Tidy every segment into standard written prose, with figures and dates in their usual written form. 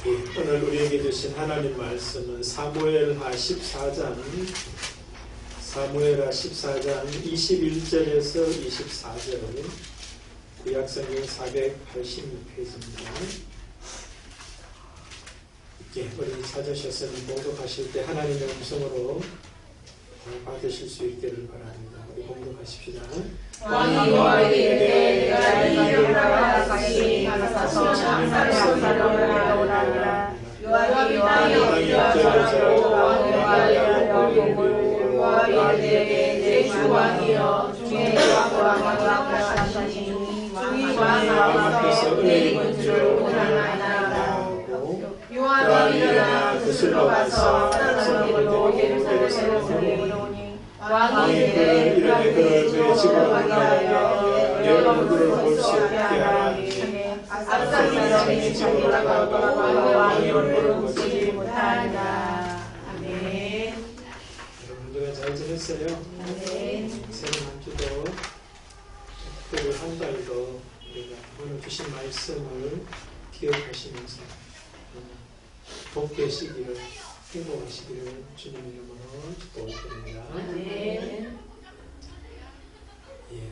오늘 우리에게 주신 하나님 말씀은 사무엘하 14장 21절에서 24절 구약성경 486페이지입니다. 우리 찾으셨으면 봉독하실 때 하나님의 음성으로 받으실 수 있기를 바랍니다. 우리 봉독하십시다. 왕이 여호와에게 이르되 내가 네 이름과 같이 가서 장사를 하러 오라니라. 요압이 여호와의 옆자리로 왕이 이르되 내 주 왕이여 중에 요압과 하시니 중이 왕 앞에서 내 군주를 원하나이다. 요압이 일어나 그술로 가서 사람으로 예루살렘으로 오니 왕이 이르되 그를 그의 집으로 가하여 내 얼굴을 볼 수 없게 하라니 압살롬이 자기 집으로 가고 왕의 얼굴을 보지 못하리라. 아멘. 여러분들 잘 지냈어요? 아멘. 새로운 한 주도 특별히 한 달도 우리가 오늘 주신 말씀을 기억하시면서 복되시기를 행복하시기를 주님 이름으로 축복드립니다.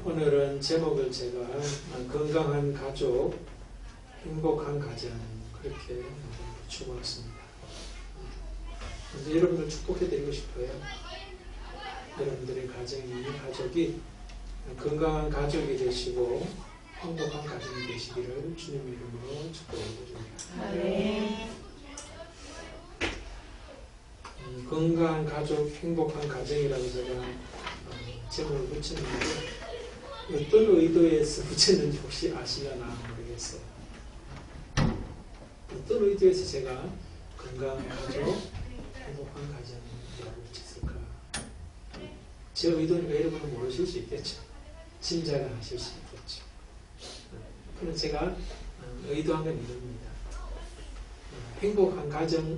오늘은 제목을 제가 건강한 가족, 행복한 가정 그렇게 붙여봤습니다. 여러분들 축복해드리고 싶어요. 여러분들의 가족이 건강한 가족이 되시고 행복한 가정이 되시기를 주님 이름으로 축복드립니다. 건강한 가족, 행복한 가정이라고 제가 제목을 붙였는데 어떤 의도에서 붙였는지 혹시 아시려나 모르겠어요. 어떤 의도에서 제가 건강한 가족, 행복한 가정이라고 붙였을까? 제 의도니까 여러분은 모르실 수 있겠죠. 짐작을 하실 수 있겠죠. 그래서 제가 의도한 건 이겁니다. 행복한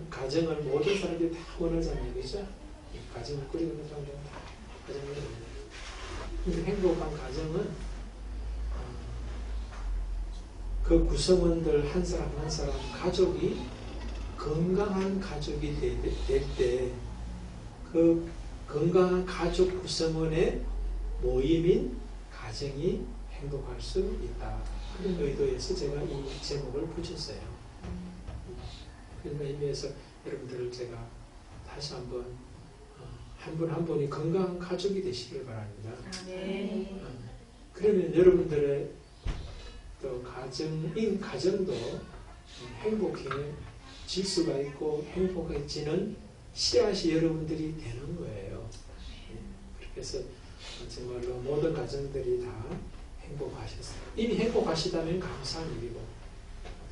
가정을 모든 사람들이 다 원하자는 얘기죠. 가정을 꾸리고 있는 사람들은 다 가정을 원합니다. 근데 행복한 가정은 그 구성원들 한 사람 한 사람 가족이 건강한 가족이 될 때 그 건강한 가족 구성원의 모임인 가정이 행복할 수 있다. 그런 의도에서 제가 이 제목을 붙였어요. 그런 의미에서 여러분들을 제가 다시 한번 한 분 한 분이 건강한 가족이 되시길 바랍니다. 그러면 여러분들의 또 가정도 행복해질 수가 있고 행복해지는 씨앗이 여러분들이 되는 거예요. 그렇게 해서 정말로 모든 가정들이 다 행복하셨어요. 이미 행복하시다면 감사한 일이고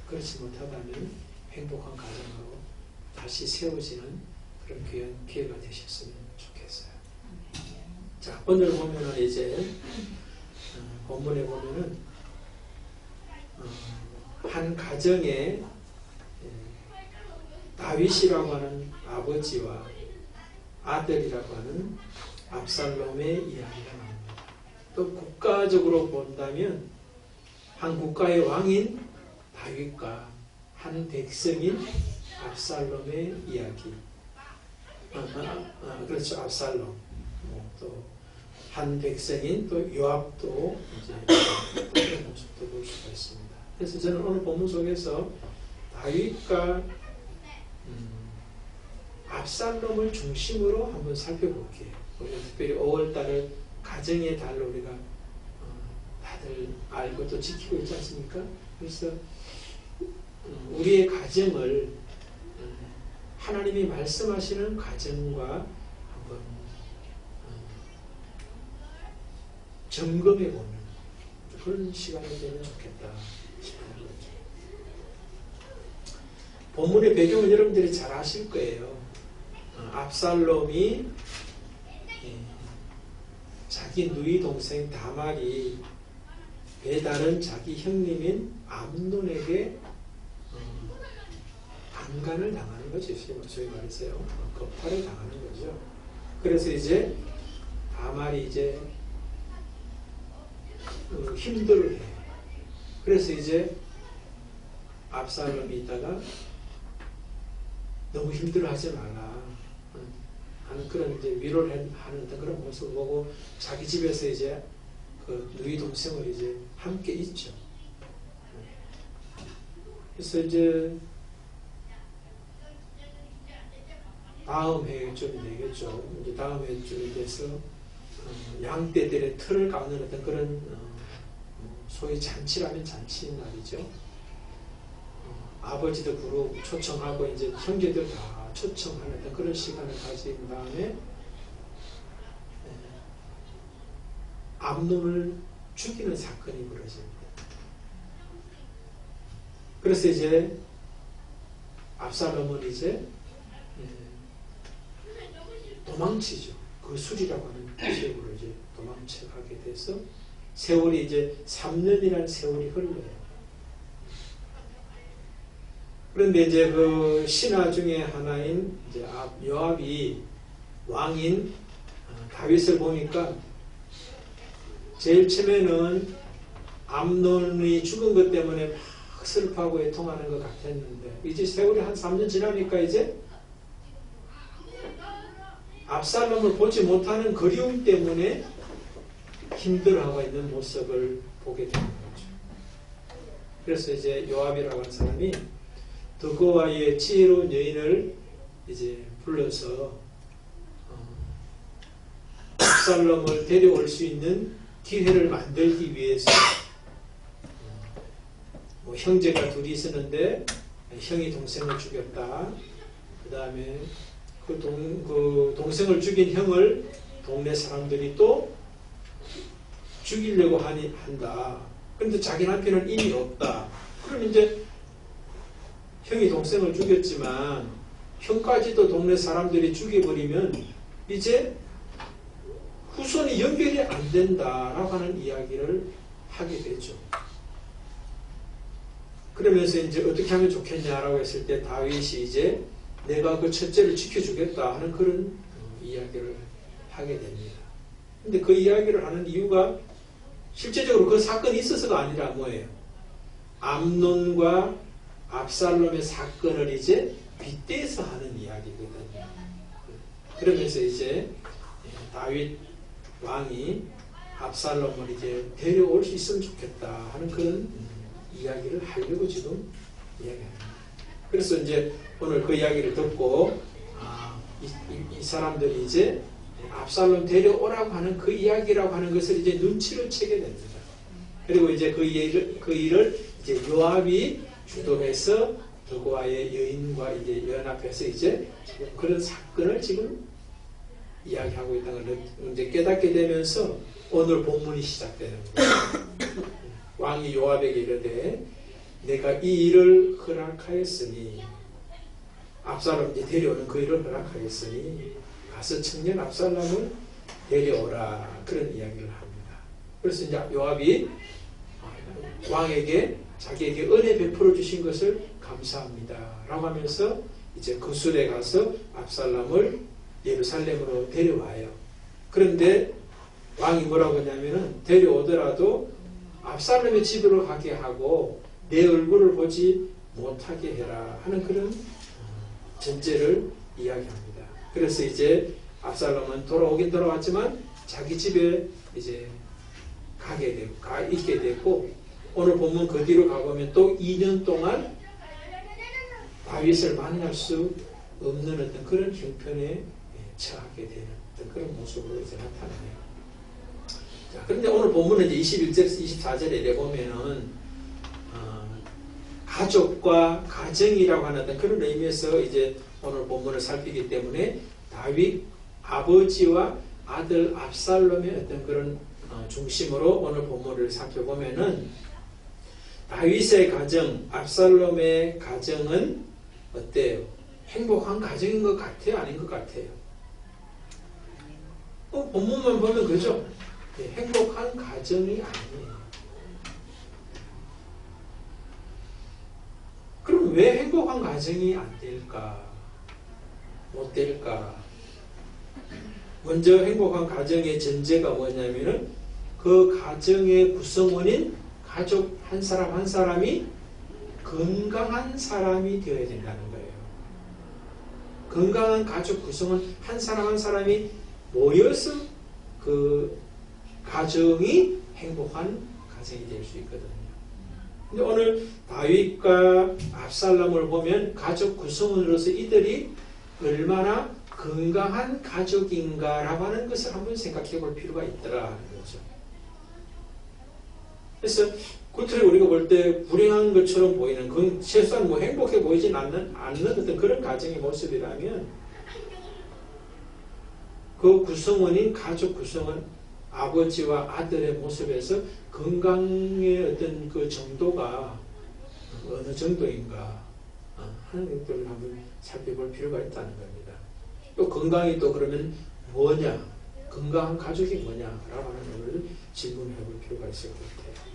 그렇지 못하다면 행복한 가정으로 다시 세워지는 그런 귀한 기회가 되셨으면 좋겠어요. 자, 오늘 보면은 이제 본문에 보면은 한 가정에 다윗이라고 하는 아버지와 아들이라고 하는 압살롬의 이야기가 나옵니다. 또 국가적으로 본다면 한 국가의 왕인 다윗과 한 백성인 압살롬의 이야기. 그렇죠. 압살롬. 또 한 백성인 또 요압도 이제 그런 모습도 볼 수가 있습니다. 그래서 저는 오늘 본문 속에서 다윗과 압살롬을 중심으로 한번 살펴볼게요. 우리가 특별히 5월달을 가정의 달로 우리가 다들 알고 또 지키고 있지 않습니까? 그래서 우리의 가정을 하나님이 말씀하시는 가정과 한번 점검해 보는 그런 시간이 되면 좋겠다 싶은 거죠. 본문의 배경은 여러분들이 잘 아실 거예요. 압살롬이 자기 누이 동생 다말이 배다른 자기 형님인 암논에게 강간을 당하는 거죠. 소위 말해서요. 겁탈을 당하는 거죠. 그래서 이제 다말이 이제 힘들어해. 그래서 이제 압살롬이 있다가 너무 힘들어하지 말라 하는 그런 이제 위로를 하는 어떤 그런 모습을 보고 자기 집에서 이제 그 누이 동생을 이제 함께 있죠. 그래서 이제 다음 해쯤이 되겠죠. 이제 다음 해쯤이 돼서 양떼들의 틀을 깎는 어떤 그런 소위 잔치라면 잔치인 날이죠. 아버지도 부르고 초청하고 이제 형제들 다 초청하는 어떤 그런 시간을 가진 다음에 암논을 죽이는 사건이 벌어집니다. 그래서 이제 압살롬은 이제 도망치죠. 그 술이라고 하는 지역으로 이제 도망쳐가게 돼서 세월이 이제 3년이라는 세월이 흘러요. 그런데 이제 그 신하 중에 하나인 이제 요압이 왕인 다윗을 보니까 제일 처음에는 암논이 죽은 것 때문에 막 슬퍼하고 애통하는 것 같았는데 이제 세월이 한 3년 지나니까 이제 압살롬을 보지 못하는 그리움 때문에 힘들어하고 있는 모습을 보게 되는 거죠. 그래서 이제 요압이라고 하는 사람이 드고와의 지혜로운 여인을 이제 불러서 압살롬을 데려올 수 있는 기회를 만들기 위해서 형제가 둘이 있었는데 형이 동생을 죽였다. 그 다음에 그 동생을 죽인 형을 동네 사람들이 또 죽이려고 한다. 그런데 자기 남편은 이미 없다. 그럼 이제 형이 동생을 죽였지만 형까지도 동네 사람들이 죽여버리면 이제 후손이 연결이 안 된다라고 하는 이야기를 하게 되죠. 그러면서 이제 어떻게 하면 좋겠냐라고 했을 때 다윗이 이제 내가 그 첫째를 지켜주겠다 하는 그런 이야기를 하게 됩니다. 근데 그 이야기를 하는 이유가 실제적으로 그 사건이 있어서가 아니라 뭐예요? 암논과 압살롬의 사건을 이제 빗대서 하는 이야기거든요. 그러면서 이제 다윗 왕이 압살롬을 이제 데려올 수 있으면 좋겠다 하는 그런 이야기를 하려고 지금 이야기합니다. 그래서 이제 오늘 그 이야기를 듣고 이 사람들이 이제 압살롬 데려오라고 하는 그 이야기라고 하는 것을 이제 눈치를 채게 됩니다. 그리고 이제 그 일을 이제 요압이 주도해서 드고와의 여인과 이제 연합해서 이제 그런 사건을 지금 이야기하고 있다는 걸 이제 깨닫게 되면서 오늘 본문이 시작되는 거예요. 왕이 요압에게 이르되 내가 이 일을 허락하였으니 압살롬 이제 데려오는 그 일을 허락하였으니 가서 청년 압살롬을 데려오라 그런 이야기를 합니다. 그래서 이제 요압이 왕에게 자기에게 은혜 베풀어 주신 것을 감사합니다 라고 하면서 이제 그 술에 가서 압살롬을 예루살렘으로 데려와요. 그런데 왕이 뭐라고 하냐면은 데려오더라도 압살롬의 집으로 가게 하고 내 얼굴을 보지 못하게 해라 하는 그런 전제를 이야기합니다. 그래서 이제 압살롬은 돌아오긴 돌아왔지만 자기 집에 이제 있게 되고 오늘 보면 그 뒤로 가보면 또 2년 동안 다윗을 만날 수 없는 어떤 그런 형편에 처하게 되는 어떤 그런 모습으로 이제 나타나네요. 자, 그런데 오늘 본문은 이제 21절에서 24절에 이래 보면은 가족과 가정이라고 하는 어떤 그런 의미에서 이제 오늘 본문을 살피기 때문에 다윗 아버지와 아들 압살롬의 어떤 그런 중심으로 오늘 본문을 살펴보면은 다윗의 가정, 압살롬의 가정은 어때요? 행복한 가정인 것 같아요? 아닌 것 같아요? 본문만 보면 그죠? 네, 행복한 가정이 아니에요. 그럼 왜 행복한 가정이 안 될까? 못 될까? 먼저 행복한 가정의 전제가 뭐냐면은 그 가정의 구성원인 가족 한 사람 한 사람이 건강한 사람이 되어야 된다는 거예요. 건강한 가족 구성은 한 사람 한 사람이 모여서 그 가정이 행복한 가정이 될 수 있거든요. 근데 오늘 다윗과 압살롬을 보면 가족 구성원으로서 이들이 얼마나 건강한 가족인가라고 하는 것을 한번 생각해 볼 필요가 있더라 하는 거죠. 그래서 겉으로 우리가 볼 때 불행한 것처럼 보이는, 최소한 뭐 행복해 보이진 않는 어떤 그런 가정의 모습이라면 그 구성원인 가족 구성원 아버지와 아들의 모습에서 건강의 어떤 그 정도가 어느 정도인가 하는 것들을 한번 살펴볼 필요가 있다는 겁니다. 또 건강이 또 그러면 뭐냐? 건강한 가족이 뭐냐라고 하는 것을 질문해 볼 필요가 있을 것 같아요.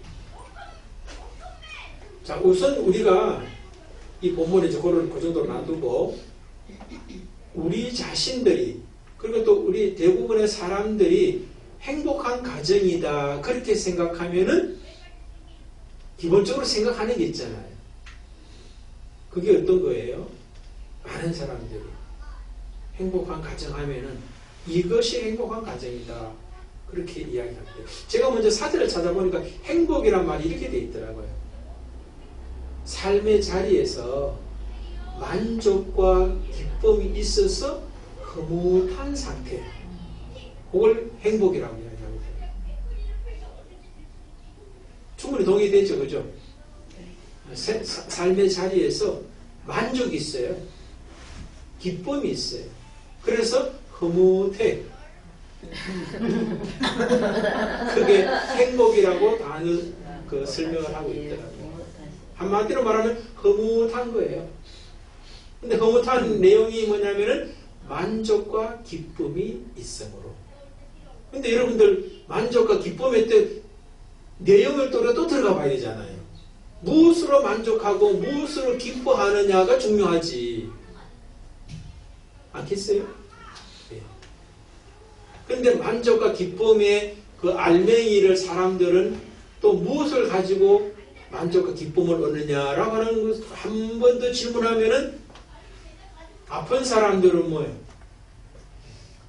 자, 우선 우리가 이 본문에 그 정도로 놔두고 우리 자신들이 그리고 또 우리 대부분의 사람들이 행복한 가정이다 그렇게 생각하면은 기본적으로 생각하는 게 있잖아요. 그게 어떤 거예요? 많은 사람들이 행복한 가정 하면은 이것이 행복한 가정이다 그렇게 이야기합니다. 제가 먼저 사전을 찾아보니까 행복이란 말이 이렇게 돼 있더라고요. 삶의 자리에서 만족과 기쁨이 있어서 흐뭇한 상태, 그걸 행복이라고 이야기합니다. 충분히 동의되죠, 그죠? 삶의 자리에서 만족이 있어요, 기쁨이 있어요. 그래서 흐뭇해. 그게 행복이라고 단어 그 설명을 하고 있더라고요. 한마디로 말하면 흐뭇한 거예요. 근데 흐뭇한 내용이 뭐냐면은 만족과 기쁨이 있으므로. 근데 여러분들 만족과 기쁨의 때 내용을 또 들어가 봐야 되잖아요. 무엇으로 만족하고 무엇으로 기뻐하느냐가 중요하지 않겠어요? 네. 근데 만족과 기쁨의 그 알맹이를 사람들은 또 무엇을 가지고 만족과 기쁨을 얻느냐라고 하는 것을 한 번 더 질문하면은 아픈 사람들은 뭐예요?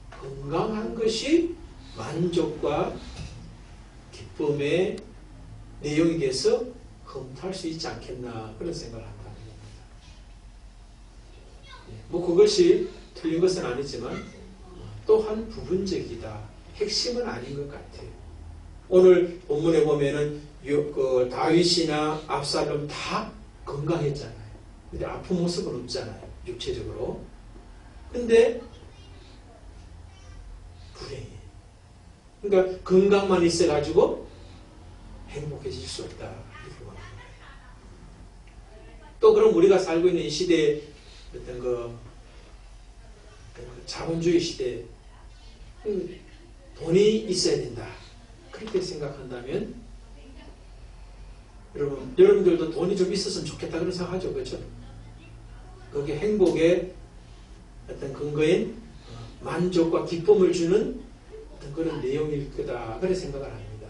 건강한 것이 만족과 기쁨의 내용이 돼서 흐뭇할 수 있지 않겠나 그런 생각을 한다는 겁니다. 뭐 그것이 틀린 것은 아니지만 또한 부분적이다. 핵심은 아닌 것 같아요. 오늘 본문에 보면은 그 다윗이나 압살롬 다 건강했잖아요. 근데 아픈 모습은 없잖아요. 육체적으로. 근데 불행해. 그러니까 건강만 있어가지고 행복해질 수 없다. 이렇게 말합니다. 또 그럼 우리가 살고 있는 이 시대의 어떤 그 자본주의 시대, 돈이 있어야 된다. 그렇게 생각한다면 여러분들도 돈이 좀 있었으면 좋겠다 그런 생각하죠. 그렇죠? 그게 행복의 어떤 근거인 만족과 기쁨을 주는 어떤 그런 내용일 거다. 그런 생각을 합니다.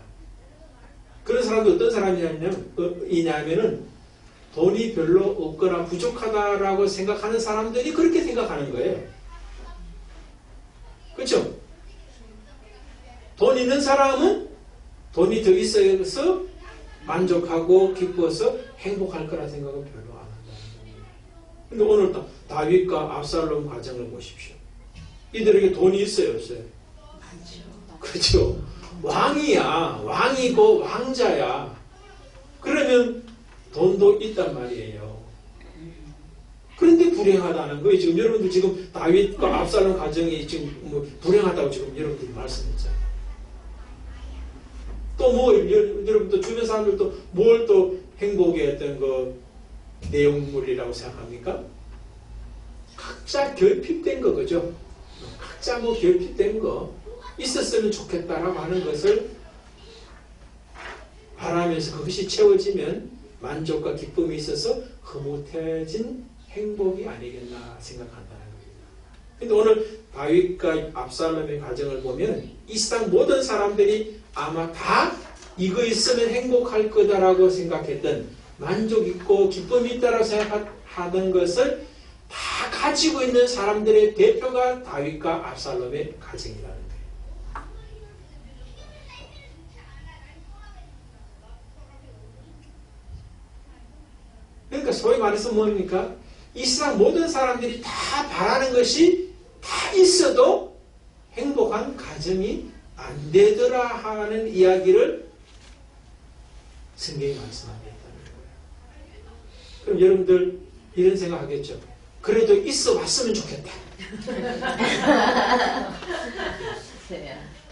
그런 사람도 어떤 사람이냐면은 돈이 별로 없거나 부족하다라고 생각하는 사람들이 그렇게 생각하는 거예요. 그렇죠? 돈 있는 사람은 돈이 더 있어서 만족하고 기뻐서 행복할 거라 생각은 별로 안 한다는 겁니다. 근데 오늘 다윗과 압살롬 과정을 보십시오. 이들에게 돈이 있어요, 없어요? 그렇죠. 왕이야. 왕이고 왕자야. 그러면 돈도 있단 말이에요. 그런데 불행하다는 거예요. 지금 여러분들 지금 다윗과 압살롬 가정이 지금 뭐 불행하다고 지금 여러분들이 말씀했잖아요. 또 뭐 여러분들 주변 사람들도 뭘 또 행복의 어떤 그 내용물이라고 생각합니까? 각자 결핍된 거, 그죠? 각자 뭐 결핍된 거 있었으면 좋겠다라고 하는 것을 바라면서 그것이 채워지면 만족과 기쁨이 있어서 흐뭇해진 행복이 아니겠나 생각한다는 겁니다. 근데 오늘 다윗과 압살롬의 과정을 보면 이 세상 모든 사람들이 아마 다 이거 있으면 행복할 거다라고 생각했던 만족 있고 기쁨이 있다라고 생각하던 것을 다 가지고 있는 사람들의 대표가 다윗과 압살롬의 가정이라는 거예요. 그러니까 소위 말해서 뭡니까? 이 세상 모든 사람들이 다 바라는 것이 다 있어도 행복한 가정이 안 되더라 하는 이야기를 성경이 말씀하겠다는 거예요. 그럼 여러분들 이런 생각하겠죠. 그래도 있어 왔으면 좋겠다.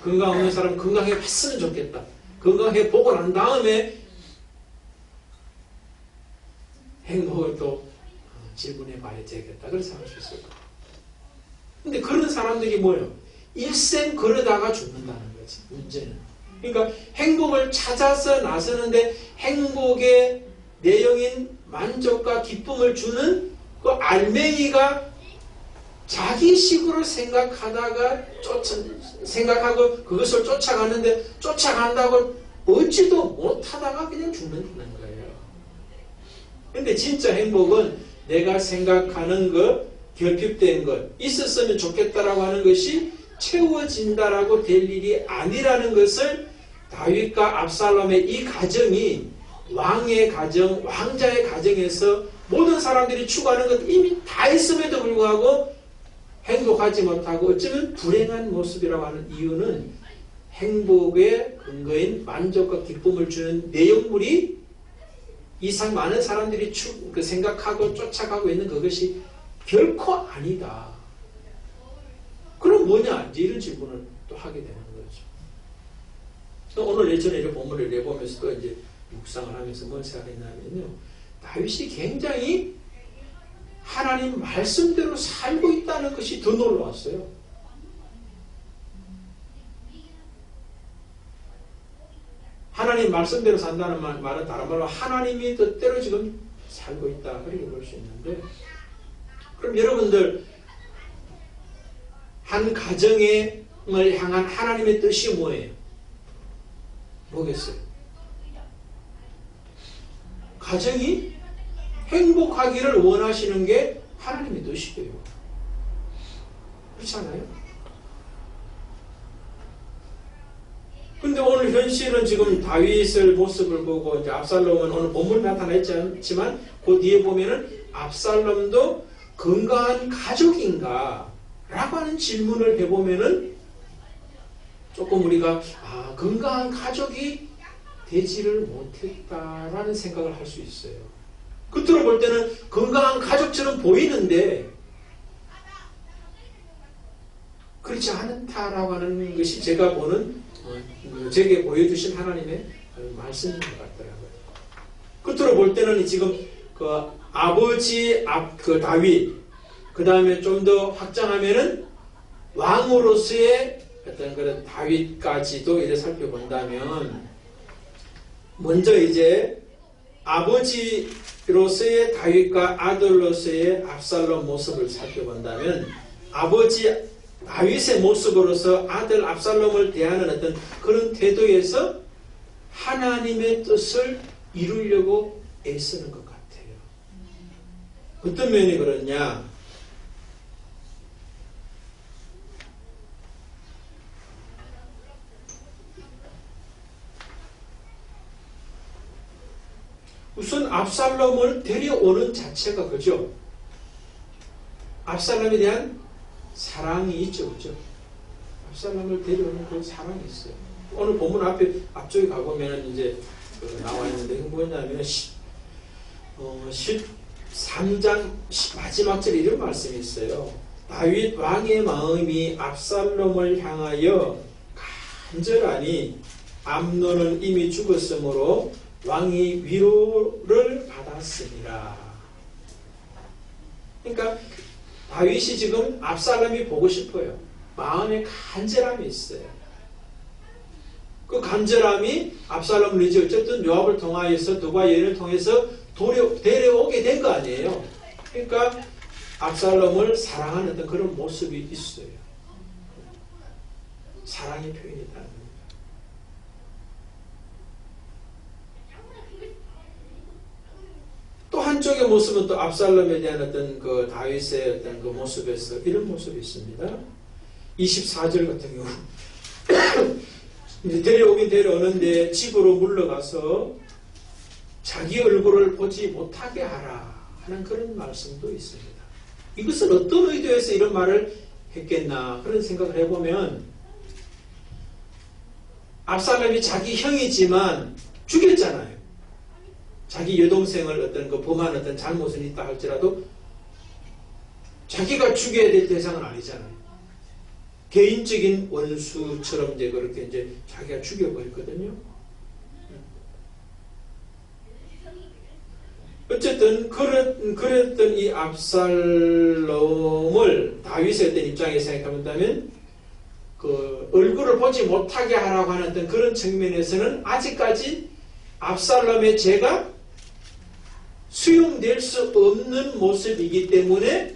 건강 없는 사람 건강해 봤으면 좋겠다. 건강해 보고 난 다음에 행복을 또 질문해 봐야 되겠다. 그런 생각할 수 있을 거예요. 근데 그런 사람들이 뭐예요? 일생 그러다가 죽는다는 거지, 문제는. 그러니까 행복을 찾아서 나서는데 행복의 내용인 만족과 기쁨을 주는 그 알맹이가 자기식으로 생각하다가 생각하고 그것을 쫓아가는데 쫓아간다고 얻지도 못하다가 그냥 죽는다는 거예요. 근데 진짜 행복은 내가 생각하는 것, 결핍된 것, 있었으면 좋겠다라고 하는 것이 채워진다라고 될 일이 아니라는 것을 다윗과 압살롬의 이 가정이 왕의 가정, 왕자의 가정에서 모든 사람들이 추구하는 것 이미 다 있음에도 불구하고 행복하지 못하고 어쩌면 불행한 모습이라고 하는 이유는 행복의 근거인 만족과 기쁨을 주는 내용물이 이상 많은 사람들이 생각하고 쫓아가고 있는 그것이 결코 아니다. 그럼 뭐냐? 이제 이런 질문을 또 하게 되는 거죠. 오늘 예전에 이런 본문을 내보면서 또 이제 묵상을 하면서 뭔 생각했냐면요. 다윗이 굉장히 하나님 말씀대로 살고 있다는 것이 더 놀라웠어요. 하나님 말씀대로 산다는 말은 다른 말로 하나님이 뜻대로 지금 살고 있다. 그렇게 볼 수 있는데, 그럼 여러분들 한 가정을 향한 하나님의 뜻이 뭐예요? 뭐겠어요? 가정이 행복하기를 원하시는 게 하나님의 뜻이에요. 그렇지 않아요? 근데 오늘 현실은 지금 다윗의 모습을 보고 이제 압살롬은 오늘 본문에 나타나지 않지만 그 뒤에 보면은 압살롬도 건강한 가족인가? 라고 하는 질문을 해보면은 조금 우리가 건강한 가족이 되지를 못했다라는 생각을 할 수 있어요. 겉으로 볼 때는 건강한 가족처럼 보이는데 그렇지 않다라고 하는 것이 제가 보는 제게 보여주신 하나님의 말씀인 것 같더라고요. 겉으로 볼 때는 지금 그 아버지 그 다윗, 그 다음에 좀 더 확장하면은 왕으로서의 어떤 그런 다윗까지도 이래 살펴본다면, 먼저 이제 아버지로서의 다윗과 아들로서의 압살롬 모습을 살펴본다면, 아버지 다윗의 모습으로서 아들 압살롬을 대하는 어떤 그런 태도에서 하나님의 뜻을 이루려고 애쓰는 것 같아요. 어떤 면이 그렇냐? 우선 압살롬을 데려오는 자체가 그죠? 압살롬에 대한 사랑이 있죠, 그죠? 압살롬을 데려오는 그 사랑이 있어요. 오늘 본문 앞쪽에 가보면 이제 나와 있는데, 이거 뭐냐면 13장 마지막 절에 이런 말씀이 있어요. 다윗 왕의 마음이 압살롬을 향하여 간절하니 암논은 이미 죽었으므로 왕이 위로를 받았습니다. 그러니까 다윗이 지금 압살롬이 보고 싶어요. 마음에 간절함이 있어요. 그 간절함이 압살롬을 이제 어쨌든 요압을 통하여서 두바 여인을 통해서 데려오게 된 거 아니에요. 그러니까 압살롬을 사랑하는 어떤 그런 모습이 있어요. 사랑의 표현이다. 또 한쪽의 모습은 또 압살롬에 대한 어떤 그 다윗의 어떤 그 모습에서 이런 모습이 있습니다. 24절 같은 경우 이제 데려오긴 데려오는데 집으로 물러가서 자기 얼굴을 보지 못하게 하라 하는 그런 말씀도 있습니다. 이것은 어떤 의도에서 이런 말을 했겠나 그런 생각을 해보면 압살롬이 자기 형이지만 죽였잖아요. 자기 여동생을 어떤 그 범한 어떤 잘못은 있다 할지라도 자기가 죽여야 될 대상은 아니잖아요. 개인적인 원수처럼 이제 그렇게 이제 자기가 죽여버렸거든요. 어쨌든 그랬던 이 압살롬을 다윗의 어떤 입장에 생각한다면 그 얼굴을 보지 못하게 하라고 하는 어떤 그런 측면에서는 아직까지 압살롬의 죄가 수용될 수 없는 모습이기 때문에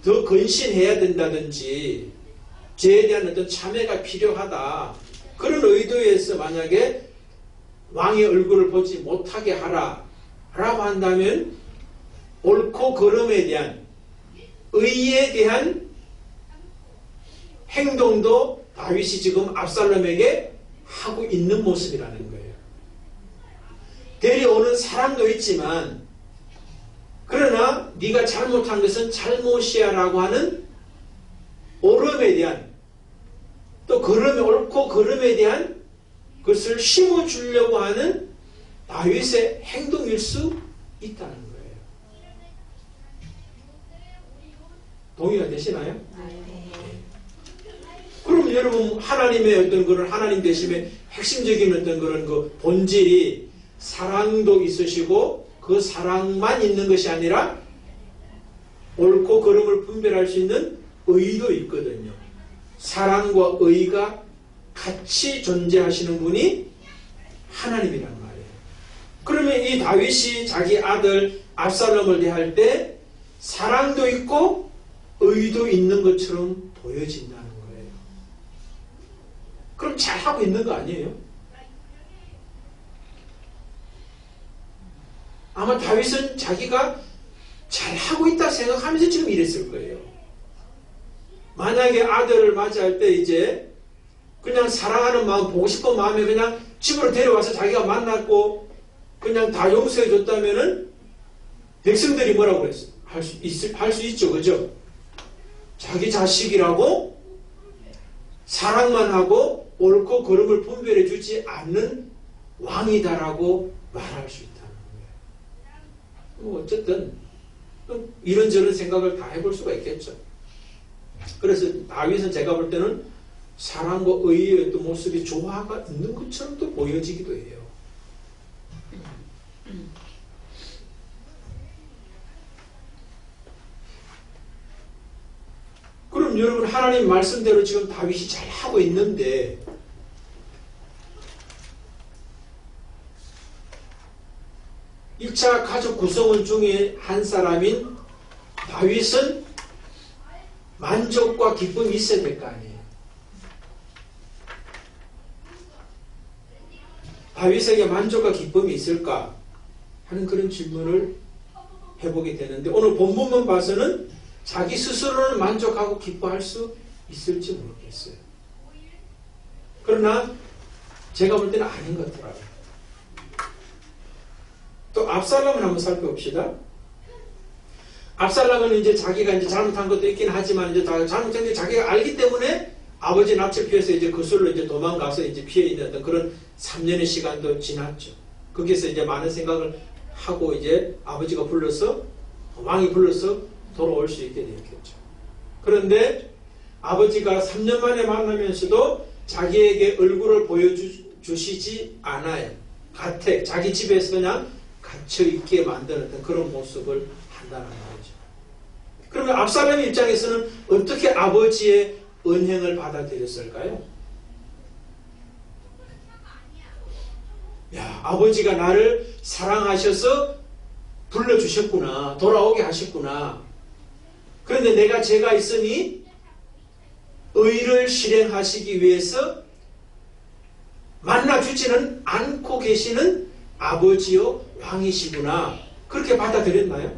더 근신해야 된다든지 죄에 대한 어떤 참회가 필요하다. 그런 의도에서 만약에 왕의 얼굴을 보지 못하게 하라 라고 한다면 옳고 그름에 대한 의에 대한 행동도 다윗이 지금 압살롬에게 하고 있는 모습이라는 거예요. 데려오는 사람도 있지만 그러나 네가 잘못한 것은 잘못이야 라고 하는 옳음에 대한 또 옳고 그름에 대한 것을 심어주려고 하는 다윗의 행동일 수 있다는 거예요. 동의가 되시나요? 네. 그럼 여러분 하나님의 어떤 그런 하나님 되심의 핵심적인 어떤 그런 그 본질이 사랑도 있으시고 그 사랑만 있는 것이 아니라 옳고 그름을 분별할 수 있는 의도 있거든요. 사랑과 의가 같이 존재하시는 분이 하나님이란 말이에요. 그러면 이 다윗이 자기 아들 압살롬을 대할 때 사랑도 있고 의도 있는 것처럼 보여진다는 거예요. 그럼 잘하고 있는 거 아니에요? 아마 다윗은 자기가 잘하고 있다 생각하면서 지금 이랬을 거예요. 만약에 아들을 맞이할 때 이제 그냥 사랑하는 마음, 보고 싶은 마음에 그냥 집으로 데려와서 자기가 만났고 그냥 다 용서해 줬다면은 백성들이 뭐라고 그랬어? 할 수 있죠. 그죠? 자기 자식이라고 사랑만 하고 옳고 그름을 분별해 주지 않는 왕이다라고 말할 수 있다는 거예요. 어쨌든 이런저런 생각을 다 해볼 수가 있겠죠. 그래서 다윗은 제가 볼 때는 사랑과 의의 어떤 모습이 조화가 있는 것처럼 또 보여지기도 해요. 그럼 여러분 하나님 말씀대로 지금 다윗이 잘 하고 있는데 일 1차 가족 구성원 중에 한 사람인 다윗은 만족과 기쁨이 있어야 될 거 아니에요. 다윗에게 만족과 기쁨이 있을까 하는 그런 질문을 해보게 되는데 오늘 본문만 봐서는 자기 스스로는 만족하고 기뻐할 수 있을지 모르겠어요. 그러나 제가 볼 때는 아닌 것 같더라고요. 또 압살롬을 한번 살펴봅시다. 압살롬은 이제 자기가 이제 잘못한 것도 있긴 하지만 이제 잘못한 게 자기가 알기 때문에 아버지 낯을 피해서 이제 그술로 이제 도망가서 이제 피해 있는 어떤 그런 3년의 시간도 지났죠. 거기서 이제 많은 생각을 하고 이제 아버지가 불러서 왕이 불러서 돌아올 수 있게 되었겠죠. 그런데 아버지가 3년 만에 만나면서도 자기에게 얼굴을 보여주시지 않아요. 가택, 자기 집에서 그냥 갇혀있게 만드는 그런 모습을 한다는 말이죠. 그러면 압살롬의 입장에서는 어떻게 아버지의 은행을 받아들였을까요? 야, 아버지가 나를 사랑하셔서 불러주셨구나. 돌아오게 하셨구나. 그런데 내가 죄가 있으니 의를 실행하시기 위해서 만나주지는 않고 계시는 아버지요 왕이시구나. 그렇게 받아들였나요?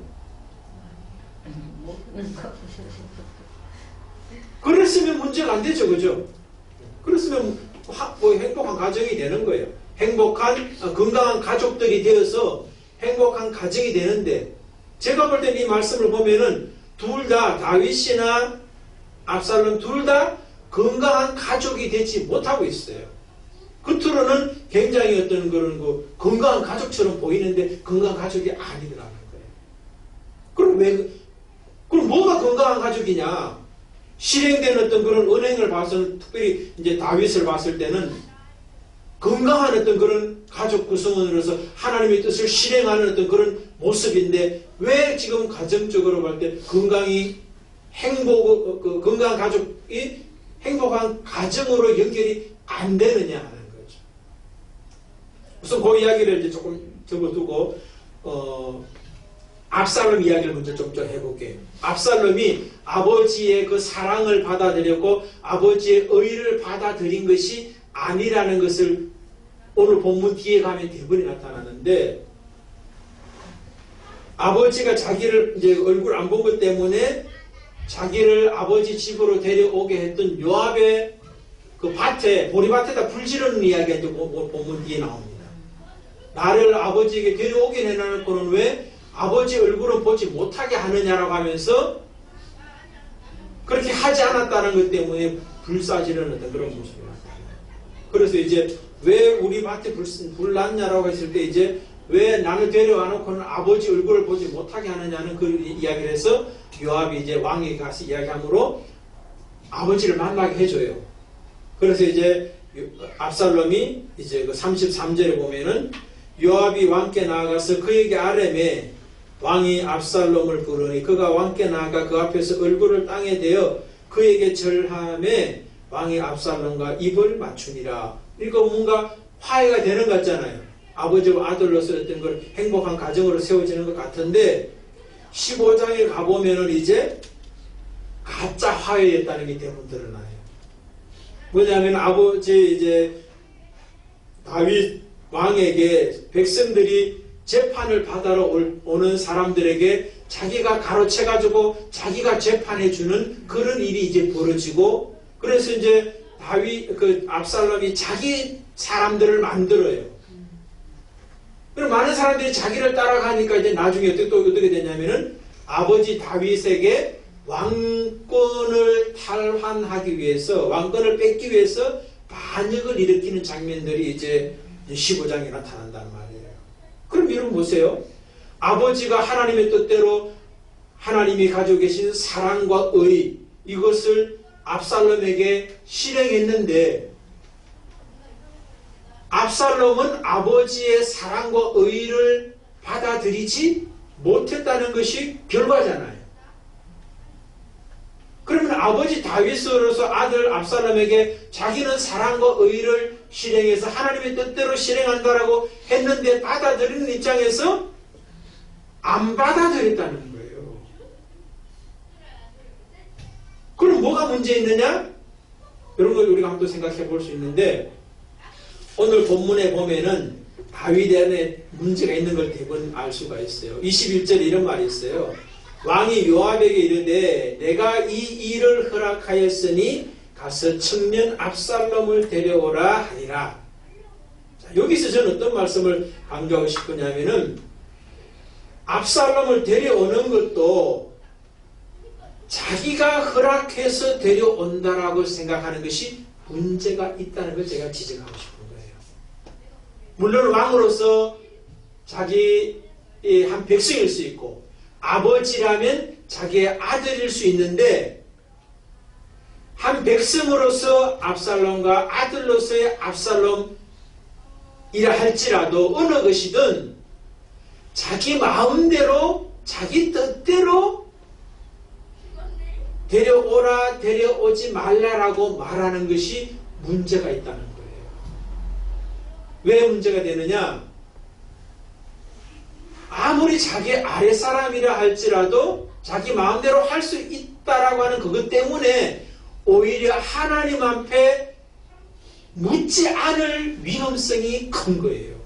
그랬으면 문제가 안 되죠. 그죠? 그랬으면 행복한 가정이 되는 거예요. 건강한 가족들이 되어서 행복한 가정이 되는데, 제가 볼 때 이 말씀을 보면은 둘 다, 다윗이나 압살롬 둘 다 건강한 가족이 되지 못하고 있어요. 겉으로는 굉장히 어떤 그런 건강한 가족처럼 보이는데 건강한 가족이 아니더라는 거예요. 그럼 뭐가 건강한 가족이냐? 실행된 어떤 그런 은행을 봐서는, 특별히 이제 다윗을 봤을 때는 건강한 어떤 그런 가족 구성원으로서 하나님의 뜻을 실행하는 어떤 그런 모습인데, 왜 지금 가정적으로 볼 때 건강한 가족이 행복한 가정으로 연결이 안 되느냐 하는 거죠. 우선 그 이야기를 이제 조금 접어두고, 압살롬 이야기를 먼저 좀 해볼게요. 압살롬이 아버지의 그 사랑을 받아들였고 아버지의 의를 받아들인 것이 아니라는 것을 오늘 본문 뒤에 가면 대번에 나타나는데, 아버지가 자기를 이제 얼굴 안 본 것 때문에 자기를 아버지 집으로 데려오게 했던 요압의 그 보리밭에다 불 지르는 이야기가 이제 본문 뒤에 나옵니다. 나를 아버지에게 데려오게 해놓고는 왜 아버지 얼굴을 보지 못하게 하느냐라고 하면서 그렇게 하지 않았다는 것 때문에 불사지르는 어떤 그런 모습이 나타나요. 그래서 이제 왜 우리 밭에 불 났냐라고 했을 때, 이제 왜 나를 데려와 놓고는 아버지 얼굴을 보지 못하게 하느냐는 그 이야기를 해서 요압이 이제 왕에게 가서 이야기함으로 아버지를 만나게 해줘요. 그래서 이제 압살롬이 이제 그 33절에 보면은 요압이 왕께 나아가서 그에게 아뢰매 왕이 압살롬을 부르니 그가 왕께 나아가 그 앞에서 얼굴을 땅에 대어 그에게 절하매 왕이 압살롬과 입을 맞추니라. 이거 뭔가 화해가 되는 것 같잖아요. 아버지와 아들로서 어떤 걸 행복한 가정으로 세워지는 것 같은데, 15장에 가보면은 이제 가짜 화해였다는 게 대부분 드러나요. 뭐냐면 아버지 이제 다윗 왕에게 백성들이 재판을 받아러 오는 사람들에게 자기가 가로채가지고 자기가 재판해주는 그런 일이 이제 벌어지고, 그래서 이제 압살롬이 자기 사람들을 만들어요. 그럼 많은 사람들이 자기를 따라가니까 이제 나중에 어떻게 되냐면은 아버지 다윗에게 왕권을 탈환하기 위해서, 왕권을 뺏기 위해서 반역을 일으키는 장면들이 이제 15장에 나타난단 말이에요. 그럼 여러분 보세요. 아버지가 하나님의 뜻대로 하나님이 가지고 계신 사랑과 의, 이것을 압살롬에게 실행했는데, 압살롬은 아버지의 사랑과 의를 받아들이지 못했다는 것이 결과잖아요. 그러면 아버지 다윗으로서 아들 압살롬에게 자기는 사랑과 의를 실행해서 하나님의 뜻대로 실행한다라고 했는데 받아들이는 입장에서 안 받아들였다는 거예요. 그럼 뭐가 문제 있느냐? 이런 걸 우리가 한번 생각해 볼 수 있는데, 오늘 본문에 보면은 다윗에 안에 문제가 있는 걸 대부분 알 수가 있어요. 21절에 이런 말이 있어요. 왕이 요압에게 이르되 내가 이 일을 허락하였으니 가서 청년 압살롬을 데려오라 하니라. 자, 여기서 저는 어떤 말씀을 강조하고 싶으냐면은, 압살롬을 데려오는 것도 자기가 허락해서 데려온다라고 생각하는 것이 문제가 있다는 걸 제가 지적하고 싶은 거예요. 물론 왕으로서 자기 한 백성일 수 있고 아버지라면 자기의 아들일 수 있는데, 한 백성으로서 압살롬과 아들로서의 압살롬이라 할지라도 어느 것이든 자기 마음대로 자기 뜻대로 데려오라 데려오지 말라라고 말하는 것이 문제가 있다는 거예요. 왜 문제가 되느냐? 아무리 자기 아랫사람이라 할지라도 자기 마음대로 할 수 있다라고 하는 그것 때문에 오히려 하나님 앞에 묻지 않을 위험성이 큰 거예요.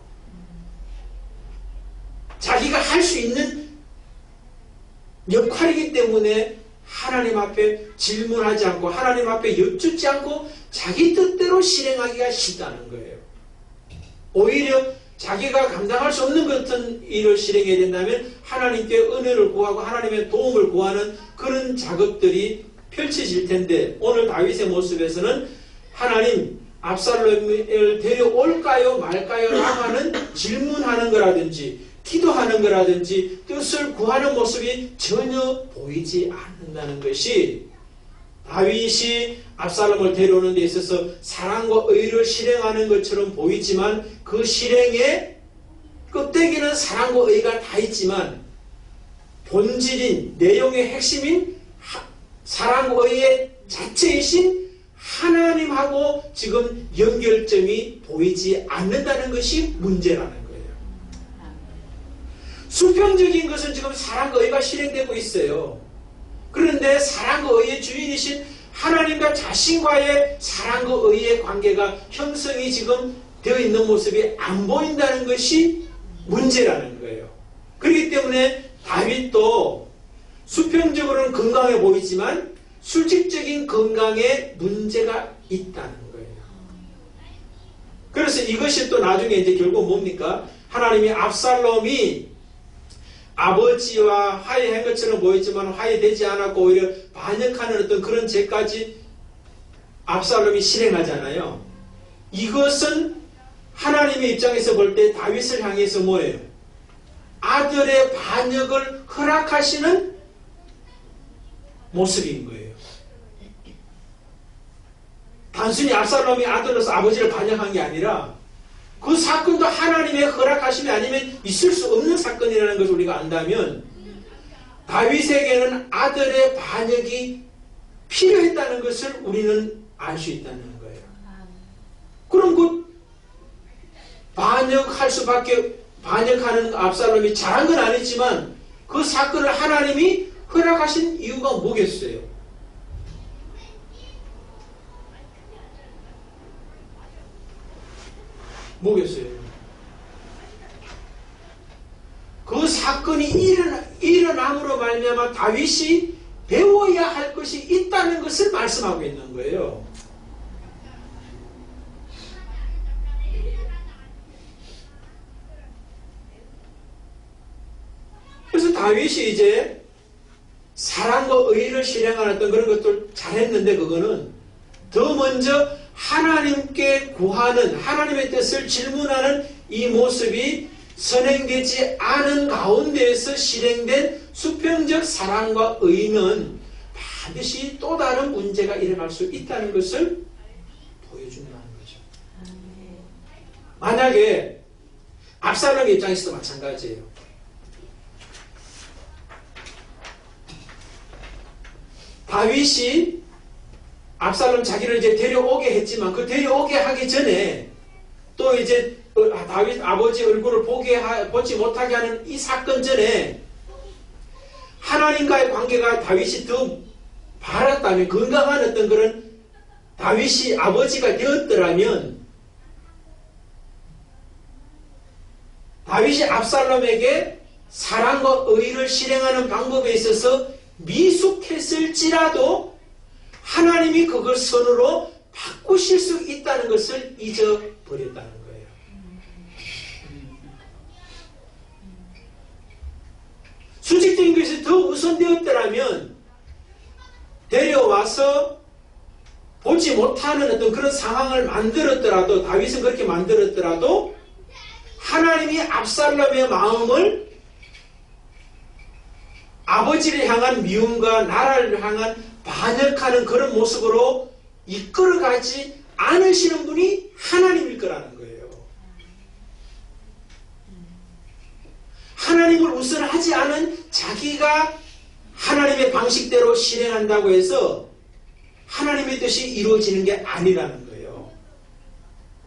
자기가 할 수 있는 역할이기 때문에 하나님 앞에 질문하지 않고 하나님 앞에 여쭙지 않고 자기 뜻대로 실행하기가 쉽다는 거예요. 오히려 자기가 감당할 수 없는 같은 일을 실행해야 된다면 하나님께 은혜를 구하고 하나님의 도움을 구하는 그런 작업들이 펼쳐질 텐데, 오늘 다윗의 모습에서는 하나님 압살롬을 데려올까요 말까요 라고 하는 질문하는 거라든지 기도하는 거라든지 뜻을 구하는 모습이 전혀 보이지 않는다는 것이, 다윗이 압살롬을 데려오는 데 있어서 사랑과 의를 실행하는 것처럼 보이지만 그 실행의 껍데기는 사랑과 의가 다 있지만 본질인 내용의 핵심인 사랑과 의의 자체이신 하나님하고 지금 연결점이 보이지 않는다는 것이 문제라는 거예요. 수평적인 것은 지금 사랑과 의가 실행되고 있어요. 그런데 사랑과 의의 주인이신 하나님과 자신과의 사랑과 의의 관계가 형성이 지금 되어 있는 모습이 안 보인다는 것이 문제라는 거예요. 그렇기 때문에 다윗도 수평적으로는 건강해 보이지만 수직적인 건강에 문제가 있다는 거예요. 그래서 이것이 또 나중에 이제 결국 뭡니까? 하나님이 압살롬이 아버지와 화해한 것처럼 보였지만 화해되지 않았고 오히려 반역하는 어떤 그런 죄까지 압살롬이 실행하잖아요. 이것은 하나님의 입장에서 볼 때 다윗을 향해서 뭐예요? 아들의 반역을 허락하시는 모습인 거예요. 단순히 압살롬이 아들로서 아버지를 반역한 게 아니라 그 사건도 하나님의 허락하심이 아니면 있을 수 없는 사건이라는 것을 우리가 안다면 다윗에게는 아들의 반역이 필요했다는 것을 우리는 알 수 있다는 거예요. 그럼 그 반역하는 압살롬이 잘한 건 아니지만 그 사건을 하나님이 허락하신 이유가 뭐겠어요? 뭐겠어요? 그 사건이 일어남으로 말미암아 다윗이 배워야 할 것이 있다는 것을 말씀하고 있는 거예요. 그래서 다윗이 이제 사랑과 의를 실행하는 어떤 그런 것들 잘했는데, 그거는 더 먼저 하나님께 구하는, 하나님의 뜻을 질문하는 이 모습이 선행되지 않은 가운데에서 실행된 수평적 사랑과 의는 반드시 또 다른 문제가 일어날 수 있다는 것을 보여준다는 거죠. 만약에 압살롬 입장에서도 마찬가지예요. 다윗이 압살롬 자기를 이제 데려오게 했지만 그 데려오게 하기 전에 또 이제 다윗 아버지 얼굴을 보지 못하게 하는 이 사건 전에 하나님과의 관계가 다윗이 더 바랐다면, 건강한 어떤 그런 다윗이 아버지가 되었더라면 다윗이 압살롬에게 사랑과 의를 실행하는 방법에 있어서 미숙했을지라도 하나님이 그걸 선으로 바꾸실 수 있다는 것을 잊어버렸다는 거예요. 수직적인 것이 더 우선되었더라면 데려와서 보지 못하는 어떤 그런 상황을 만들었더라도, 다윗은 그렇게 만들었더라도 하나님이 압살롬의 마음을 아버지를 향한 미움과 나라를 향한 반역하는 그런 모습으로 이끌어가지 않으시는 분이 하나님일 거라는 거예요. 하나님을 우선하지 않은 자기가 하나님의 방식대로 실행한다고 해서 하나님의 뜻이 이루어지는 게 아니라는 거예요.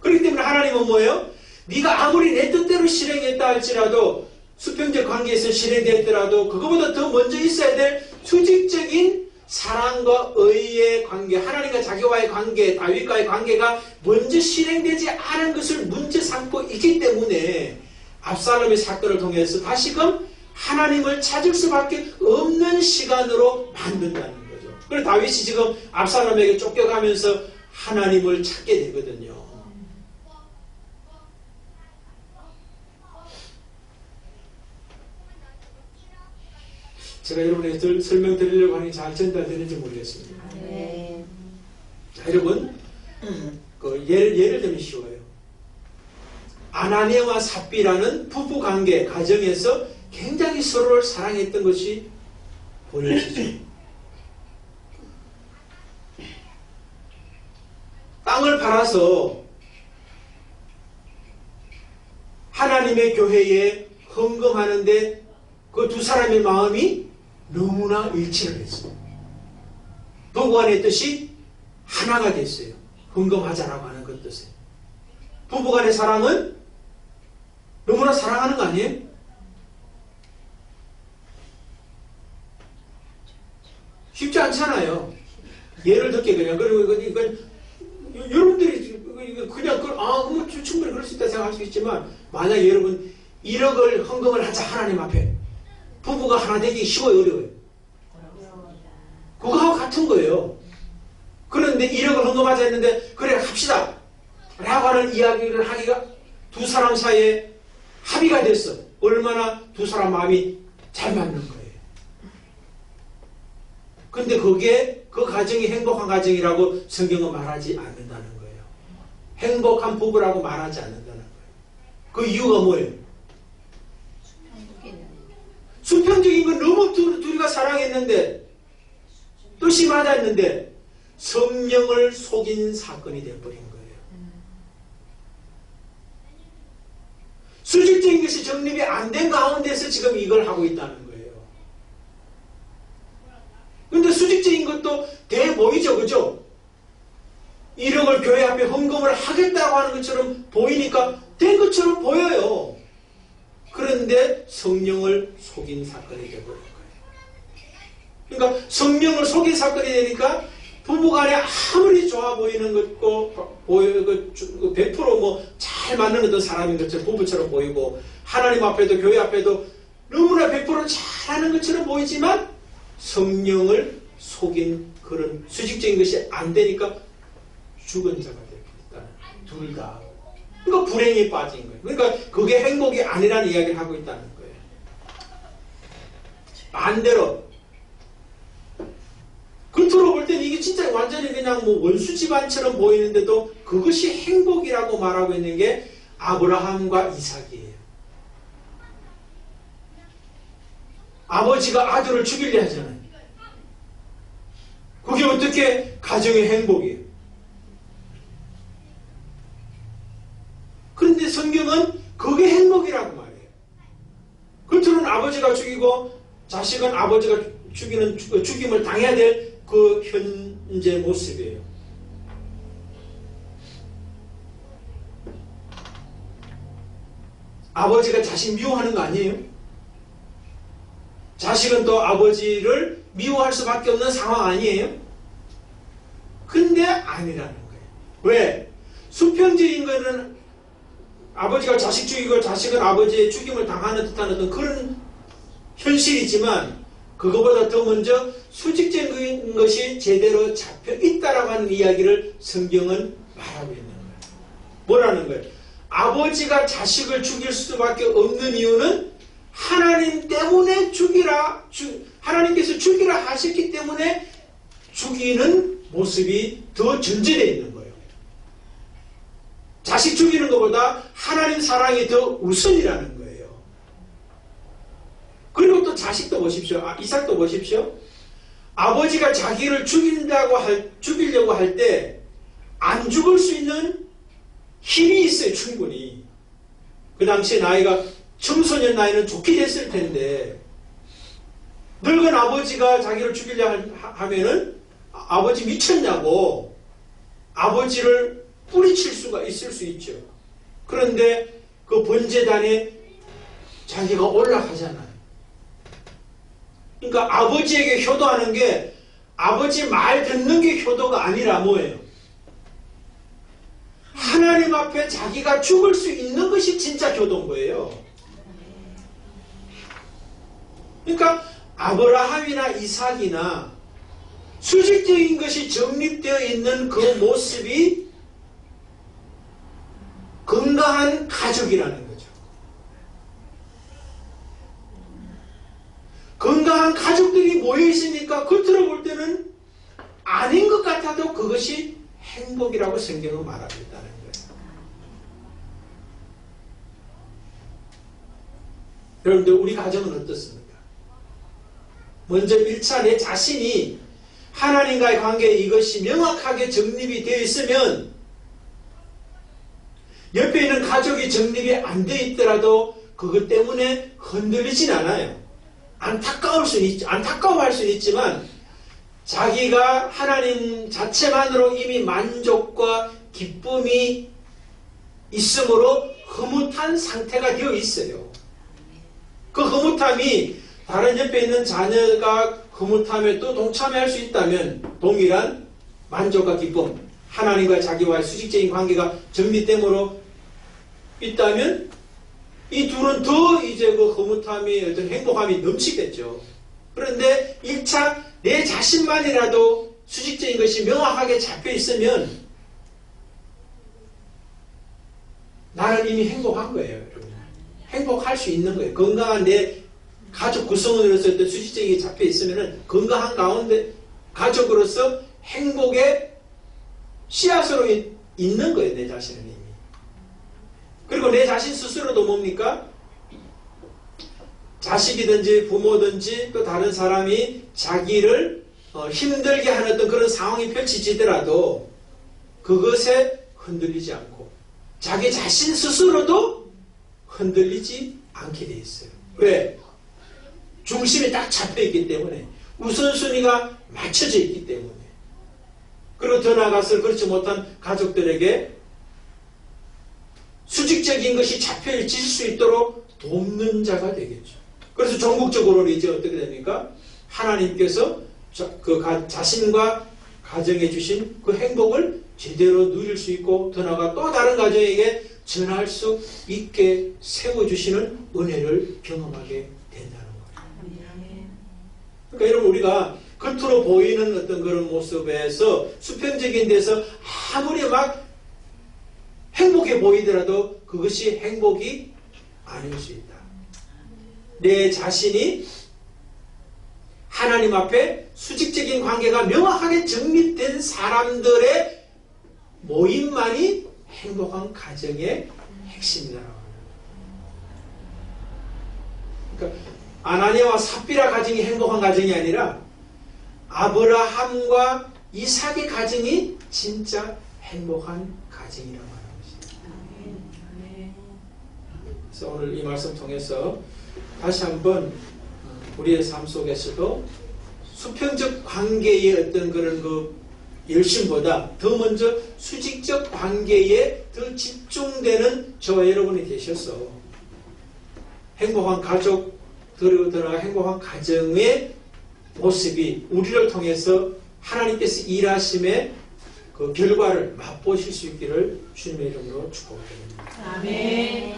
그렇기 때문에 하나님은 뭐예요? 네가 아무리 내 뜻대로 실행했다 할지라도, 수평적 관계에서 실행되었더라도 그거보다 더 먼저 있어야 될 수직적인 사랑과 의의 관계, 하나님과 자기와의 관계, 다윗과의 관계가 먼저 실행되지 않은 것을 문제 삼고 있기 때문에 압살롬의 사건을 통해서 다시금 하나님을 찾을 수밖에 없는 시간으로 만든다는 거죠. 그래서 다윗이 지금 압살롬에게 쫓겨가면서 하나님을 찾게 되거든요. 제가 여러분에게 설명드리려고 하는 게 잘 전달되는지 모르겠습니다. 네. 자, 여러분, 예를 들면 쉬워요. 아나니아와 삽비라는 부부 관계, 가정에서 굉장히 서로를 사랑했던 것이 보여지죠. 땅을 팔아서 하나님의 교회에 헌금하는데 그 두 사람의 마음이 너무나 일치를 했어요. 부부간의 뜻이 하나가 됐어요. 헌금하자라고 하는 그 뜻에. 부부간의 사랑은 너무나 사랑하는 거 아니에요? 쉽지 않잖아요. 예를 들게 그냥 여러분들이 그냥 충분히 그럴 수 있다 생각할 수 있지만 만약에 여러분 1억을 헌금을 하자 하나님 앞에 부부가 하나 되기 쉬워요, 어려워요? 그거하고 같은 거예요. 그런데 1억을 헌금하자 했는데 그래 합시다 라고 하는 이야기를 하기가 두 사람 사이에 합의가 됐어. 얼마나 두 사람 마음이 잘 맞는 거예요. 근데 그게 그 가정이 행복한 가정이라고 성경은 말하지 않는다는 거예요. 행복한 부부라고 말하지 않는다는 거예요. 그 이유가 뭐예요? 수평적인 건 너무 둘이가 사랑했는데 뜻이 맞았는데 성령을 속인 사건이 되어버린 거예요. 수직적인 것이 정립이 안 된 가운데서 지금 이걸 하고 있다는 거예요. 근데 수직적인 것도 돼 보이죠, 그죠? 1억을 교회 앞에 헌금을 하겠다고 하는 것처럼 보이니까 된 것처럼 보여요. 그런데 성령을 속인 사건이 되어버린 거예요. 그러니까 성령을 속인 사건이 되니까 부부간에 아무리 좋아 보이는 것고 100% 뭐 잘 맞는 어떤 사람인 것처럼 부부처럼 보이고 하나님 앞에도 교회 앞에도 너무나 100% 잘하는 것처럼 보이지만 성령을 속인 그런 수직적인 것이 안 되니까 죽은 자가 되었다. 둘 다. 그러니까 불행에 빠진 거예요. 그러니까 그게 행복이 아니라는 이야기를 하고 있다는 거예요. 반대로 겉으로 볼 때는 이게 진짜 완전히 그냥 뭐 원수 집안처럼 보이는데도 그것이 행복이라고 말하고 있는 게 아브라함과 이삭이에요. 아버지가 아들을 죽이려 하잖아요. 그게 어떻게 가정의 행복이에요? 그런데 성경은 그게 행복이라고 말해요. 겉으로는 아버지가 죽이고 자식은 아버지가 죽임을 당해야 될 그 현재 모습이에요. 아버지가 자식 미워하는 거 아니에요? 자식은 또 아버지를 미워할 수밖에 없는 상황 아니에요? 근데 아니라는 거예요. 왜? 수평적인 거는 아버지가 자식 죽이고 자식은 아버지의 죽임을 당하는 듯한 어떤 그런 현실이지만 그거보다 더 먼저 수직적인 것이 제대로 잡혀 있다라고 하는 이야기를 성경은 말하고 있는 거예요. 뭐라는 거예요? 아버지가 자식을 죽일 수밖에 없는 이유는 하나님 때문에 하나님께서 죽이라 하셨기 때문에 죽이는 모습이 더 전제되어 있는 거예요. 자식 죽이는 것보다 하나님 사랑이 더 우선이라는 거예요. 그리고 또 자식도 보십시오. 이삭도 보십시오. 아버지가 자기를 죽이려고 할 때 안 죽을 수 있는 힘이 있어요. 충분히. 그 당시에 나이가 청소년 나이는 좋게 됐을 텐데 늙은 아버지가 자기를 죽이려 하면은 아버지 미쳤냐고 아버지를 뿌리칠 수가 있을 수 있죠. 그런데 그 번제단에 자기가 올라가잖아요. 그러니까 아버지에게 효도하는 게 아버지 말 듣는 게 효도가 아니라 뭐예요? 하나님 앞에 자기가 죽을 수 있는 것이 진짜 효도인 거예요. 그러니까 아브라함이나 이삭이나 수직적인 것이 정립되어 있는 그 모습이 건강한 가족이라는 거죠. 건강한 가족들이 모여 있으니까 겉으로 볼 때는 아닌 것 같아도 그것이 행복이라고 성경은 말하고 있다는 거예요. 여러분들 우리 가정은 어떻습니까? 먼저 1차 내 자신이 하나님과의 관계에 이것이 명확하게 정립이 되어 있으면 옆에 있는 가족이 정립이 안 되어 있더라도 그것 때문에 흔들리진 않아요. 안타까워할 수는 있지만 자기가 하나님 자체만으로 이미 만족과 기쁨이 있으므로 흐뭇한 상태가 되어 있어요. 그 흐뭇함이 다른 옆에 있는 자녀가 흐뭇함에 또 동참할 수 있다면 동일한 만족과 기쁨, 하나님과 자기와의 수직적인 관계가 정립됨으로 있다면 이 둘은 더 이제 그 흐뭇함이 어떤 행복함이 넘치겠죠. 그런데 1차 내 자신만이라도 수직적인 것이 명확하게 잡혀 있으면 나는 이미 행복한 거예요, 여러분. 행복할 수 있는 거예요. 건강한 내 가족 구성원으로서 어떤 수직적인 게 잡혀 있으면 건강한 가운데 가족으로서 행복의 씨앗으로 있는 거예요, 내 자신은 이미. 그리고 내 자신 스스로도 뭡니까? 자식이든지 부모든지 또 다른 사람이 자기를 힘들게 하는 어떤 그런 상황이 펼치지더라도 그것에 흔들리지 않고 자기 자신 스스로도 흔들리지 않게 돼 있어요. 왜? 중심이 딱 잡혀있기 때문에 우선순위가 맞춰져 있기 때문에 그리고 더 나아가서 그렇지 못한 가족들에게 수직적인 것이 잡혀질 수 있도록 돕는 자가 되겠죠. 그래서 전국적으로 이제 어떻게 됩니까? 하나님께서 그 자신과 가정에 주신 그 행복을 제대로 누릴 수 있고 더 나아가 또 다른 가정에게 전할 수 있게 세워주시는 은혜를 경험하게 된다는 거예요. 그러니까 여러분 우리가 겉으로 보이는 어떤 그런 모습에서 수평적인 데서 아무리 막 행복해 보이더라도 그것이 행복이 아닐 수 있다. 내 자신이 하나님 앞에 수직적인 관계가 명확하게 정립된 사람들의 모임만이 행복한 가정의 핵심이라고 합니다. 그러니까 아나니아와 삽비라 가정이 행복한 가정이 아니라 아브라함과 이삭의 가정이 진짜 행복한 가정이라고 하는 것입니다. 그래서 오늘 이 말씀 통해서 다시 한번 우리의 삶 속에서도 수평적 관계의 어떤 그런 그 열심보다 더 먼저 수직적 관계에 더 집중되는 저와 여러분이 되셔서 행복한 가족 그리고 더 나아가 행복한 가정의 모습이 우리를 통해서 하나님께서 일하심의 그 결과를 맛보실 수 있기를 주님의 이름으로 축복드립니다. 아멘.